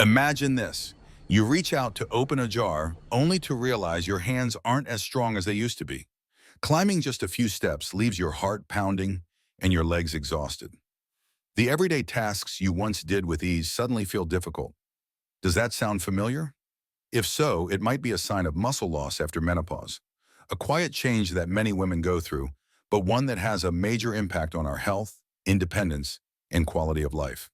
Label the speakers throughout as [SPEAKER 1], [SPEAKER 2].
[SPEAKER 1] Imagine this. You reach out to open a jar only to realize your hands aren't as strong as they used to be. Climbing just a few steps leaves your heart pounding and your legs exhausted. The everyday tasks you once did with ease suddenly feel difficult. Does that sound familiar? If so, it might be a sign of muscle loss after menopause, a quiet change that many women go through, but one that has a major impact on our health, independence, and quality of life.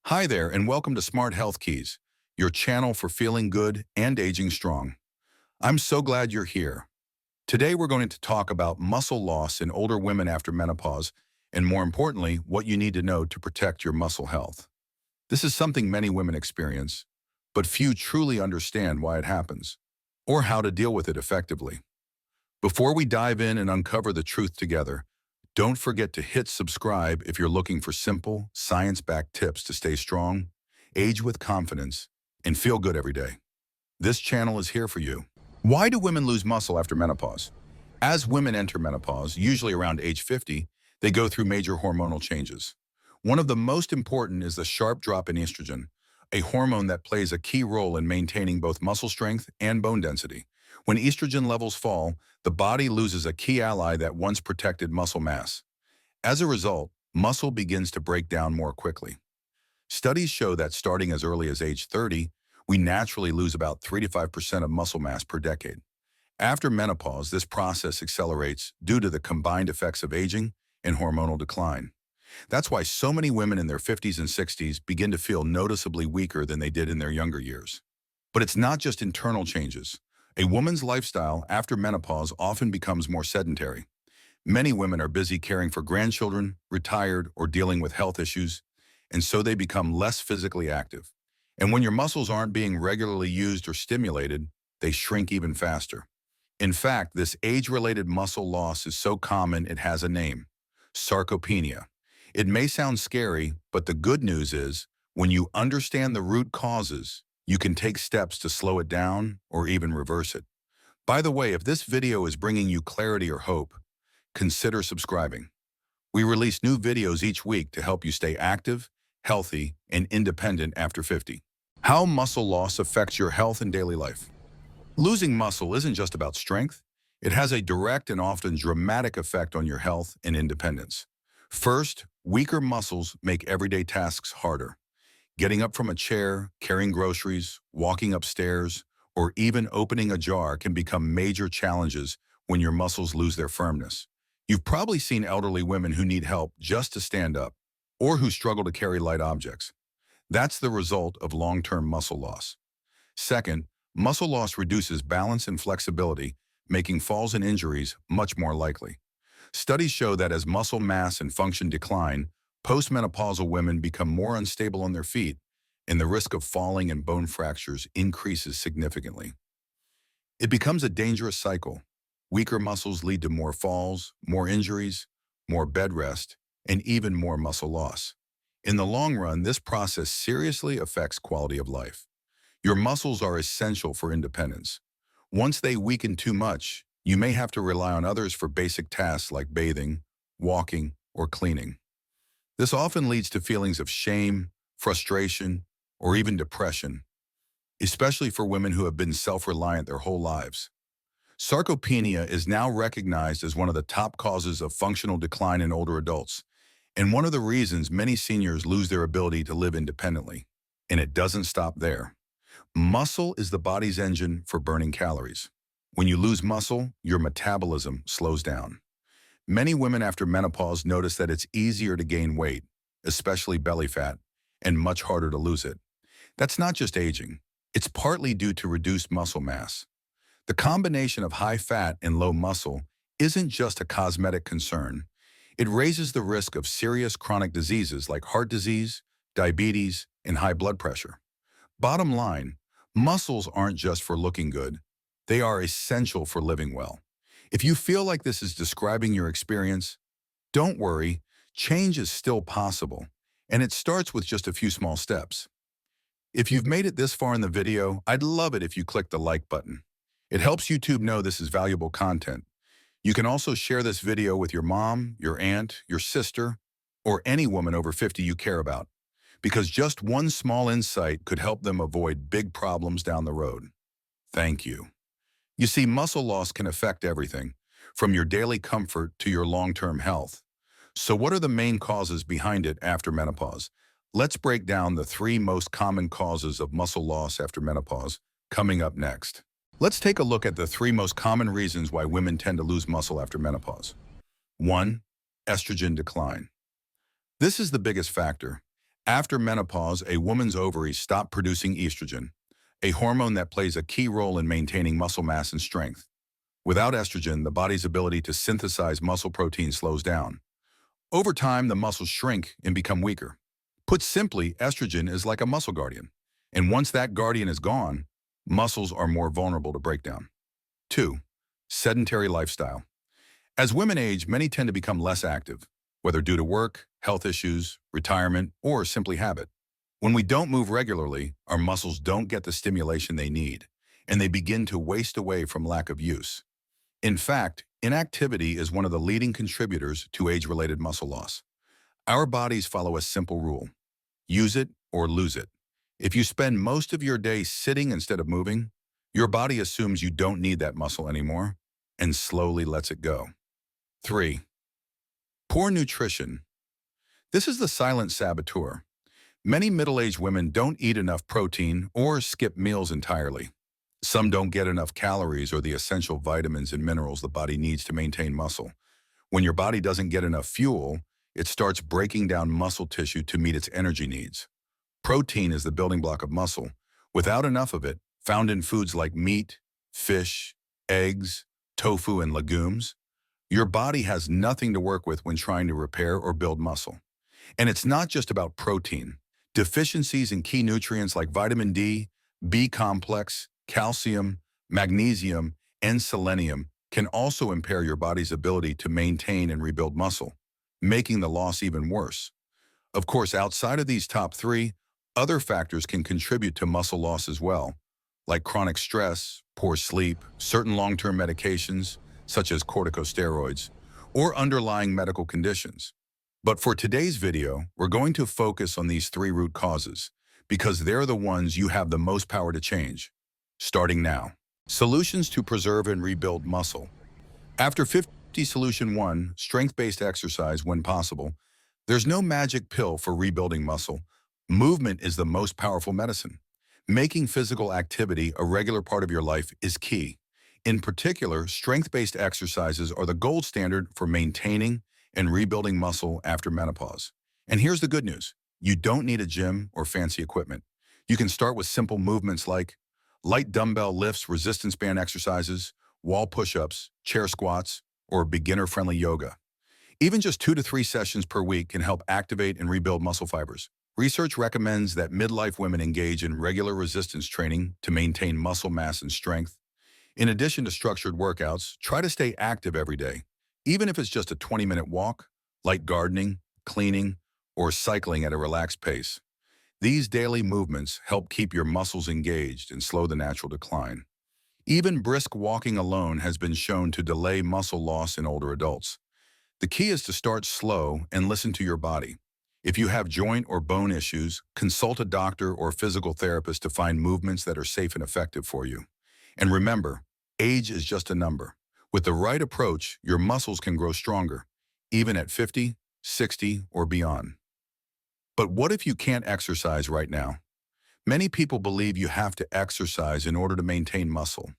[SPEAKER 1] Hi there, and welcome to Smart Health Keys, your channel for feeling good and aging strong. I'm so glad you're here. Today we're going to talk about muscle loss in older women after menopause, and more importantly, what you need to know to protect your muscle health. This is something many women experience, but few truly understand why it happens, or how to deal with it effectively. Before we dive in and uncover the truth together, don't forget to hit subscribe if you're looking for simple, science-backed tips to stay strong, age with confidence, and feel good every day. This channel is here for you. Why do women lose muscle after menopause? As women enter menopause, usually around age 50, they go through major hormonal changes. One of the most important is the sharp drop in estrogen, a hormone that plays a key role in maintaining both muscle strength and bone density. When estrogen levels fall, the body loses a key ally that once protected muscle mass. As a result, muscle begins to break down more quickly. Studies show that starting as early as age 30, we naturally lose about 3 to 5% of muscle mass per decade. After menopause, this process accelerates due to the combined effects of aging and hormonal decline. That's why so many women in their 50s and 60s begin to feel noticeably weaker than they did in their younger years. But it's not just internal changes. A woman's lifestyle after menopause often becomes more sedentary. Many women are busy caring for grandchildren, retired, or dealing with health issues, and so they become less physically active. And when your muscles aren't being regularly used or stimulated, they shrink even faster. In fact, this age-related muscle loss is so common it has a name: sarcopenia. It may sound scary, but the good news is, when you understand the root causes, you can take steps to slow it down or even reverse it. By the way, if this video is bringing you clarity or hope, consider subscribing. We release new videos each week to help you stay active, healthy, and independent after 50. How muscle loss affects your health and daily life. Losing muscle isn't just about strength. It has a direct and often dramatic effect on your health and independence. First, weaker muscles make everyday tasks harder. Getting up from a chair, carrying groceries, walking upstairs, or even opening a jar can become major challenges when your muscles lose their firmness. You've probably seen elderly women who need help just to stand up, or who struggle to carry light objects. That's the result of long-term muscle loss. Second, muscle loss reduces balance and flexibility, making falls and injuries much more likely. Studies show that as muscle mass and function decline, postmenopausal women become more unstable on their feet, and the risk of falling and bone fractures increases significantly. It becomes a dangerous cycle. Weaker muscles lead to more falls, more injuries, more bed rest, and even more muscle loss. In the long run, this process seriously affects quality of life. Your muscles are essential for independence. Once they weaken too much, you may have to rely on others for basic tasks like bathing, walking, or cleaning. This often leads to feelings of shame, frustration, or even depression, especially for women who have been self-reliant their whole lives. Sarcopenia is now recognized as one of the top causes of functional decline in older adults, and one of the reasons many seniors lose their ability to live independently. And it doesn't stop there. Muscle is the body's engine for burning calories. When you lose muscle, your metabolism slows down. Many women after menopause notice that it's easier to gain weight, especially belly fat, and much harder to lose it. That's not just aging. It's partly due to reduced muscle mass. The combination of high fat and low muscle isn't just a cosmetic concern. It raises the risk of serious chronic diseases like heart disease, diabetes, and high blood pressure. Bottom line, muscles aren't just for looking good. They are essential for living well. If you feel like this is describing your experience, don't worry, change is still possible, and it starts with just a few small steps. If you've made it this far in the video, I'd love it if you click the like button. It helps YouTube know this is valuable content. You can also share this video with your mom, your aunt, your sister, or any woman over 50 you care about. because just one small insight could help them avoid big problems down the road. Thank you. You see, muscle loss can affect everything, from your daily comfort to your long-term health. So what are the main causes behind it after menopause? Let's break down the three most common causes of muscle loss after menopause, coming up next. Let's take a look at the three most common reasons why women tend to lose muscle after menopause. 1. Estrogen decline. This is the biggest factor. After menopause, a woman's ovaries stop producing estrogen, a hormone that plays a key role in maintaining muscle mass and strength. Without estrogen, the body's ability to synthesize muscle protein slows down. Over time, the muscles shrink and become weaker. Put simply, estrogen is like a muscle guardian. And once that guardian is gone, muscles are more vulnerable to breakdown. 2. Sedentary lifestyle. As women age, many tend to become less active, whether due to work, health issues, retirement, or simply habit. When we don't move regularly, our muscles don't get the stimulation they need, and they begin to waste away from lack of use. In fact, inactivity is one of the leading contributors to age-related muscle loss. Our bodies follow a simple rule: use it or lose it. If you spend most of your day sitting instead of moving, your body assumes you don't need that muscle anymore and slowly lets it go. 3. Poor nutrition. This is the silent saboteur. Many middle-aged women don't eat enough protein or skip meals entirely. Some don't get enough calories or the essential vitamins and minerals the body needs to maintain muscle. When your body doesn't get enough fuel, it starts breaking down muscle tissue to meet its energy needs. Protein is the building block of muscle. Without enough of it, found in foods like meat, fish, eggs, tofu, and legumes, your body has nothing to work with when trying to repair or build muscle. And it's not just about protein. Deficiencies in key nutrients like vitamin D, B complex, calcium, magnesium, and selenium can also impair your body's ability to maintain and rebuild muscle, making the loss even worse. Of course, outside of these top three, other factors can contribute to muscle loss as well, like chronic stress, poor sleep, certain long-term medications, such as corticosteroids, or underlying medical conditions. But for today's video, we're going to focus on these three root causes, because they're the ones you have the most power to change. Starting now. Solutions to preserve and rebuild muscle. After 50 Solution 1, strength-based exercise when possible, there's no magic pill for rebuilding muscle. Movement is the most powerful medicine. Making physical activity a regular part of your life is key. In particular, strength-based exercises are the gold standard for maintaining and rebuilding muscle after menopause. And here's the good news. You don't need a gym or fancy equipment. You can start with simple movements like light dumbbell lifts, resistance band exercises, wall push-ups, chair squats, or beginner-friendly yoga. Even just 2 to 3 sessions per week can help activate and rebuild muscle fibers. Research recommends that midlife women engage in regular resistance training to maintain muscle mass and strength. In addition to structured workouts, try to stay active every day, even if it's just a 20-minute walk, light gardening, cleaning, or cycling at a relaxed pace. These daily movements help keep your muscles engaged and slow the natural decline. Even brisk walking alone has been shown to delay muscle loss in older adults. The key is to start slow and listen to your body. If you have joint or bone issues, consult a doctor or physical therapist to find movements that are safe and effective for you. And remember, age is just a number. With the right approach, your muscles can grow stronger, even at 50, 60, or beyond. But what if you can't exercise right now? Many people believe you have to exercise in order to maintain muscle.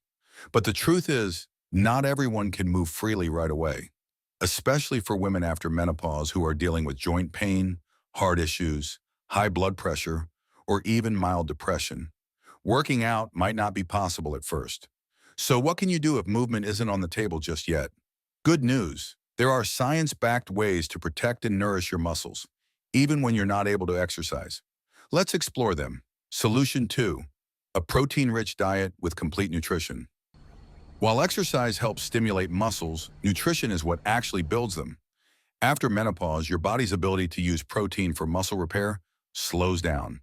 [SPEAKER 1] But the truth is, not everyone can move freely right away, especially for women after menopause who are dealing with joint pain, heart issues, high blood pressure, or even mild depression. Working out might not be possible at first. So what can you do if movement isn't on the table just yet? Good news. There are science-backed ways to protect and nourish your muscles, even when you're not able to exercise. Let's explore them. Solution 2. A protein-rich diet with complete nutrition. While exercise helps stimulate muscles, nutrition is what actually builds them. After menopause, your body's ability to use protein for muscle repair slows down.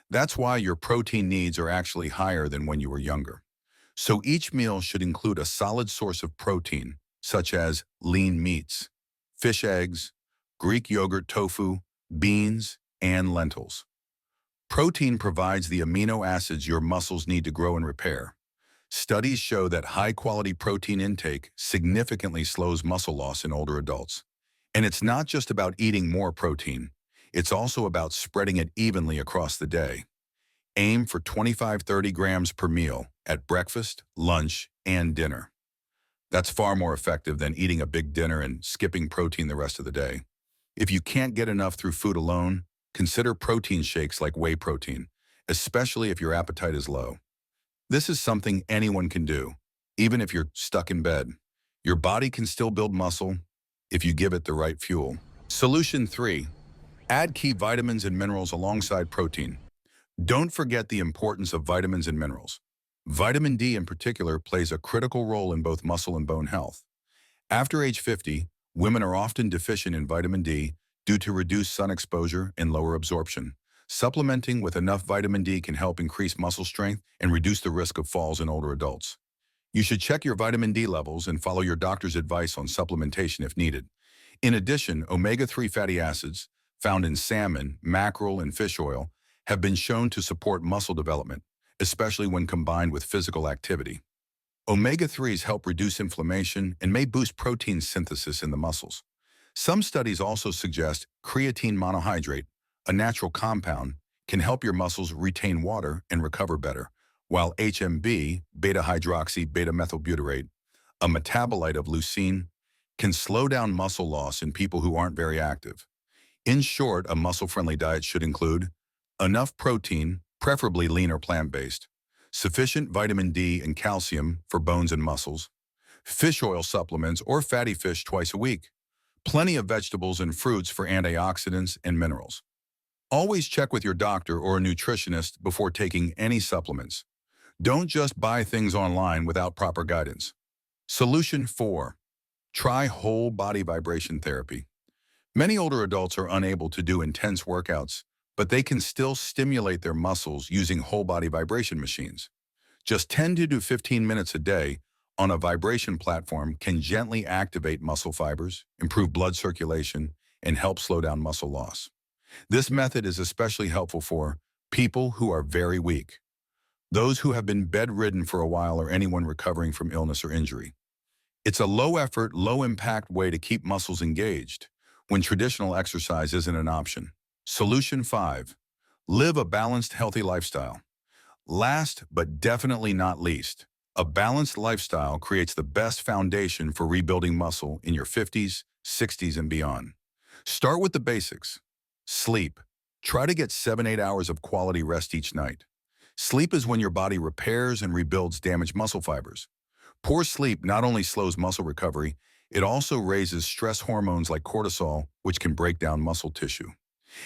[SPEAKER 1] That's why your protein needs are actually higher than when you were younger. So each meal should include a solid source of protein, such as lean meats, fish eggs, Greek yogurt tofu, beans, and lentils. Protein provides the amino acids your muscles need to grow and repair. Studies show that high-quality protein intake significantly slows muscle loss in older adults. And it's not just about eating more protein. It's also about spreading it evenly across the day. Aim for 25-30 grams per meal at breakfast, lunch, and dinner. That's far more effective than eating a big dinner and skipping protein the rest of the day. If you can't get enough through food alone, consider protein shakes like whey protein, especially if your appetite is low. This is something anyone can do, even if you're stuck in bed. Your body can still build muscle if you give it the right fuel. Solution 3. Add key vitamins and minerals alongside protein. Don't forget the importance of vitamins and minerals. Vitamin D in particular plays a critical role in both muscle and bone health. After age 50, women are often deficient in vitamin D due to reduced sun exposure and lower absorption. Supplementing with enough vitamin D can help increase muscle strength and reduce the risk of falls in older adults. You should check your vitamin D levels and follow your doctor's advice on supplementation if needed. In addition, omega-3 fatty acids, found in salmon, mackerel, and fish oil, have been shown to support muscle development, especially when combined with physical activity. Omega-3s help reduce inflammation and may boost protein synthesis in the muscles. Some studies also suggest creatine monohydrate, a natural compound, can help your muscles retain water and recover better, while HMB, beta-hydroxy beta-methylbutyrate, a metabolite of leucine, can slow down muscle loss in people who aren't very active. In short, a muscle-friendly diet should include enough protein, preferably lean or plant-based, sufficient vitamin D and calcium for bones and muscles, fish oil supplements or fatty fish twice a week, plenty of vegetables and fruits for antioxidants and minerals. Always check with your doctor or a nutritionist before taking any supplements. Don't just buy things online without proper guidance. Solution 4. Try whole body vibration therapy. Many older adults are unable to do intense workouts, but they can still stimulate their muscles using whole body vibration machines. Just 10 to 15 minutes a day on a vibration platform can gently activate muscle fibers, improve blood circulation, and help slow down muscle loss. This method is especially helpful for people who are very weak, those who have been bedridden for a while, or anyone recovering from illness or injury. It's a low-effort, low-impact way to keep muscles engaged when traditional exercise isn't an option. Solution 5. Live a balanced, healthy lifestyle. Last, but definitely not least, a balanced lifestyle creates the best foundation for rebuilding muscle in your 50s, 60s, and beyond. Start with the basics. Sleep. Try to get 7-8 hours of quality rest each night. Sleep is when your body repairs and rebuilds damaged muscle fibers. Poor sleep not only slows muscle recovery, it also raises stress hormones like cortisol, which can break down muscle tissue.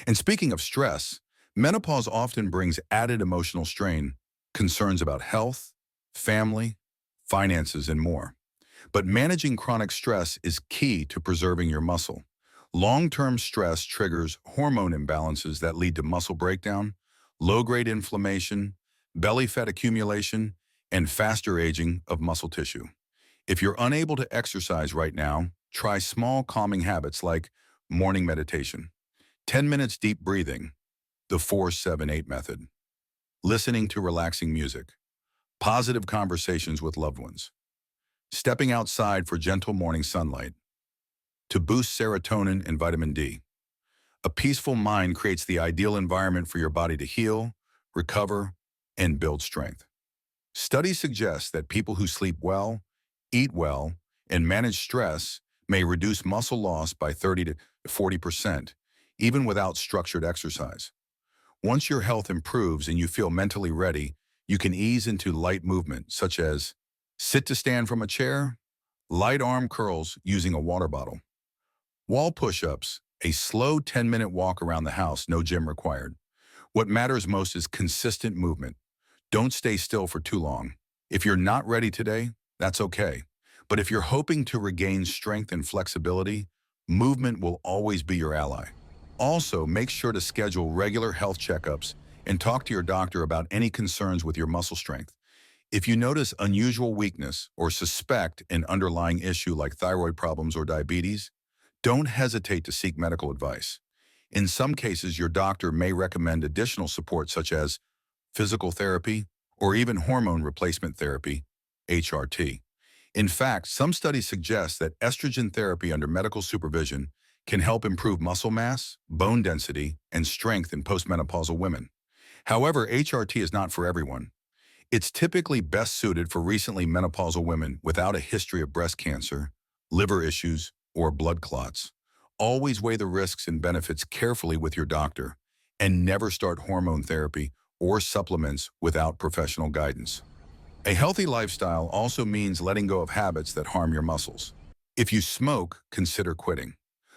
[SPEAKER 1] And speaking of stress, menopause often brings added emotional strain, concerns about health, family, finances, and more. But managing chronic stress is key to preserving your muscle. Long-term stress triggers hormone imbalances that lead to muscle breakdown, low-grade inflammation, belly fat accumulation, and faster aging of muscle tissue. If you're unable to exercise right now, try small calming habits like morning meditation, 10 minutes deep breathing, the 4-7-8 method, listening to relaxing music, positive conversations with loved ones, stepping outside for gentle morning sunlight, to boost serotonin and vitamin D. A peaceful mind creates the ideal environment for your body to heal, recover, and build strength. Studies suggest that people who sleep well, eat well, and manage stress may reduce muscle loss by 30 to 40%, even without structured exercise. Once your health improves and you feel mentally ready, you can ease into light movement, such as sit to stand from a chair, light arm curls using a water bottle, wall push-ups, a slow 10-minute walk around the house, no gym required. What matters most is consistent movement. Don't stay still for too long. If you're not ready today, that's okay. But if you're hoping to regain strength and flexibility, movement will always be your ally. Also, make sure to schedule regular health checkups and talk to your doctor about any concerns with your muscle strength. If you notice unusual weakness or suspect an underlying issue like thyroid problems or diabetes, don't hesitate to seek medical advice. In some cases, your doctor may recommend additional support such as physical therapy or even hormone replacement therapy, HRT. In fact, some studies suggest that estrogen therapy under medical supervision can help improve muscle mass, bone density, and strength in postmenopausal women. However, HRT is not for everyone. It's typically best suited for recently menopausal women without a history of breast cancer, liver issues, or blood clots. Always weigh the risks and benefits carefully with your doctor, and never start hormone therapy or supplements without professional guidance. A healthy lifestyle also means letting go of habits that harm your muscles. If you smoke, consider quitting.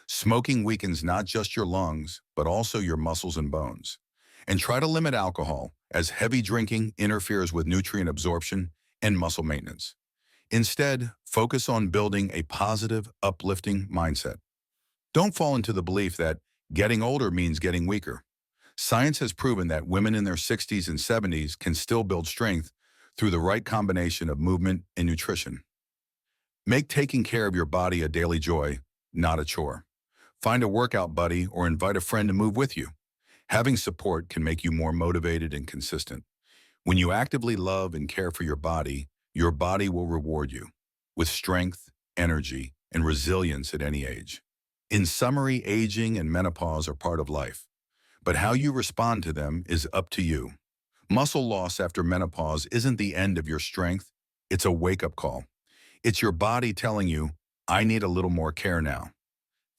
[SPEAKER 1] Smoking weakens not just your lungs, but also your muscles and bones. And try to limit alcohol, as heavy drinking interferes with nutrient absorption and muscle maintenance. Instead, focus on building a positive, uplifting mindset. Don't fall into the belief that getting older means getting weaker. Science has proven that women in their 60s and 70s can still build strength through the right combination of movement and nutrition. Make taking care of your body a daily joy, not a chore. Find a workout buddy or invite a friend to move with you. Having support can make you more motivated and consistent. When you actively love and care for your body will reward you with strength, energy, and resilience at any age. In summary, aging and menopause are part of life, but how you respond to them is up to you. Muscle loss after menopause isn't the end of your strength, it's a wake-up call. It's your body telling you, I need a little more care now.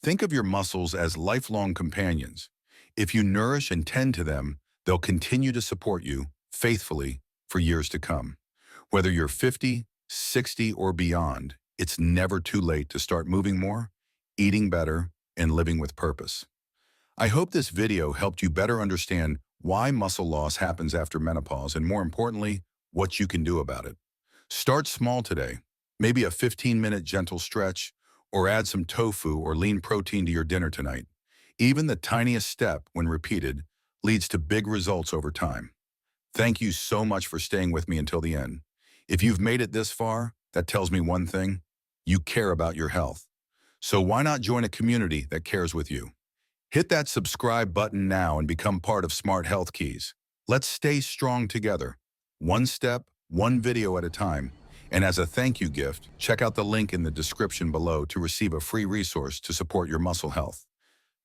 [SPEAKER 1] Think of your muscles as lifelong companions. If you nourish and tend to them, they'll continue to support you faithfully for years to come. Whether you're 50, 60, or beyond, it's never too late to start moving more, eating better, and living with purpose. I hope this video helped you better understand why muscle loss happens after menopause and, more importantly, what you can do about it. Start small today, maybe a 15-minute gentle stretch, or add some tofu or lean protein to your dinner tonight. Even the tiniest step, when repeated, leads to big results over time. Thank you so much for staying with me until the end. If you've made it this far, that tells me one thing: you care about your health. So why not join a community that cares with you? Hit that subscribe button now and become part of Smart Health Keys. Let's stay strong together, one step, one video at a time. And as a thank you gift, check out the link in the description below to receive a free resource to support your muscle health.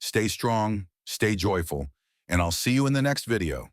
[SPEAKER 1] Stay strong, stay joyful, and I'll see you in the next video.